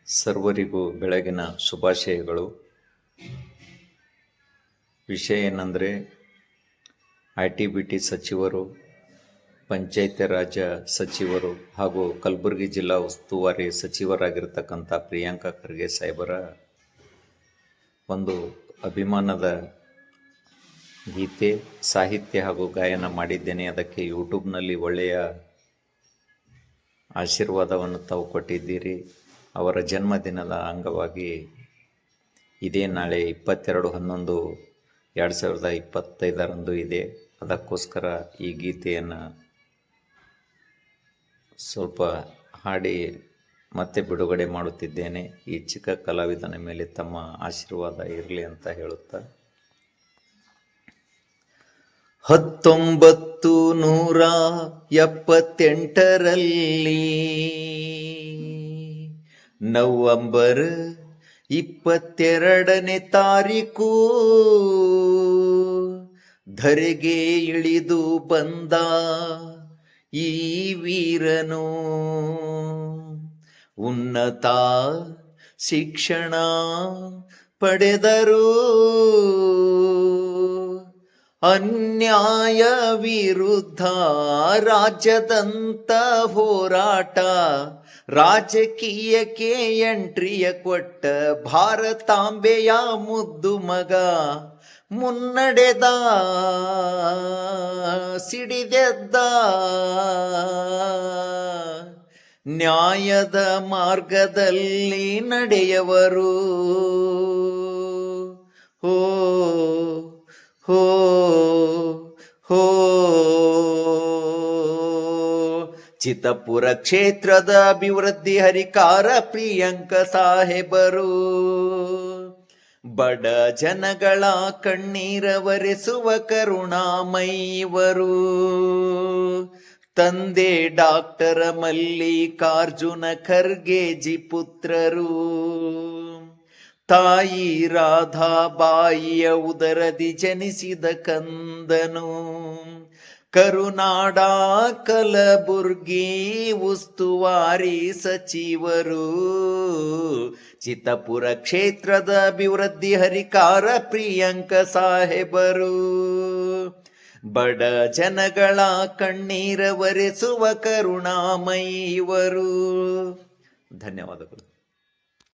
ಸರ್ವರಿಗೂ ಬೆಳಗಿನ ಶುಭಾಶಯಗಳು. ವಿಷಯ ಏನಂದರೆ, ITBT ಸಚಿವರು, ಪಂಚಾಯತ್ ರಾಜ್ ಸಚಿವರು ಹಾಗೂ ಕಲಬುರಗಿ ಜಿಲ್ಲಾ ಉಸ್ತುವಾರಿ ಸಚಿವರಾಗಿರ್ತಕ್ಕಂಥ ಪ್ರಿಯಾಂಕಾ ಖರ್ಗೆ ಸಾಹೇಬರ ಒಂದು ಅಭಿಮಾನದ ಗೀತೆ, ಸಾಹಿತ್ಯ ಹಾಗೂ ಗಾಯನ ಮಾಡಿದ್ದೇನೆ. ಅದಕ್ಕೆ ಯೂಟ್ಯೂಬ್ನಲ್ಲಿ ಒಳ್ಳೆಯ ಆಶೀರ್ವಾದವನ್ನು ತಾವು ಕೊಟ್ಟಿದ್ದೀರಿ. ಅವರ ಜನ್ಮದಿನದ ಅಂಗವಾಗಿ ಇದೇ ನಾಳೆ 22/11/2025 ಇದೆ. ಅದಕ್ಕೋಸ್ಕರ ಈ ಗೀತೆಯನ್ನು ಸ್ವಲ್ಪ ಹಾಡಿ ಮತ್ತೆ ಬಿಡುಗಡೆ ಮಾಡುತ್ತಿದ್ದೇನೆ. ಈ ಚಿಕ್ಕ ಕಲಾವಿದನ ಮೇಲೆ ತಮ್ಮ ಆಶೀರ್ವಾದ ಇರಲಿ ಅಂತ ಹೇಳುತ್ತಾ, 1978ರಲ್ಲಿ ನವೆಂಬರ್ 22ನೇ ತಾರೀಕು ಧರೆಗೆ ಇಳಿದು ಬಂದ ಈ ವೀರನು ಉನ್ನತ ಶಿಕ್ಷಣ ಪಡೆದರು. ಅನ್ಯಾಯ ವಿರುದ್ಧ ರಾಜ್ಯದಂತ ಹೋರಾಟ, ರಾಜಕೀಯಕ್ಕೆ ಎಂಟ್ರಿಯ ಕೊಟ್ಟ ಭಾರತಾಂಬೆಯ ಮುದ್ದು ಮಗ, ಮುನ್ನಡೆದ ಸಿಡಿದೆದ್ದ ನ್ಯಾಯದ ಮಾರ್ಗದಲ್ಲಿ ನಡೆಯವರು. ಹೋ ಹೋ ಹೋ ಚಿತ್ತಾಪುರ ಕ್ಷೇತ್ರದ ಅಭಿವೃದ್ಧಿ ಹರಿಕಾರ ಪ್ರಿಯಾಂಕಾ ಸಾಹೇಬರು, ಬಡ ಜನಗಳ ಕಣ್ಣೀರ ಒರೆಸುವ ಕರುಣಾಮಯಿವರು. ತಂದೆ ಡಾಕ್ಟರ್ ಮಲ್ಲಿಕಾರ್ಜುನ ಖರ್ಗೆಜಿ ಪುತ್ರರು, ತಾಯಿ ರಾಧಾಬಾಯಿಯ ಉದರದಿ ಜನಿಸಿದ ಕಂದನು. ಕರುನಾಡ ಕಲಬುರ್ಗಿ ಉಸ್ತುವಾರಿ ಸಚಿವರು, ಚಿತ್ತಾಪುರ ಕ್ಷೇತ್ರದ ಅಭಿವೃದ್ಧಿ ಹರಿಕಾರ ಪ್ರಿಯಾಂಕಾ ಸಾಹೇಬರು, ಬಡ ಜನಗಳ ಕಣ್ಣೀರ ಒರೆಸುವ ಕರುಣಾಮಯಿವರು. ಧನ್ಯವಾದಗಳು.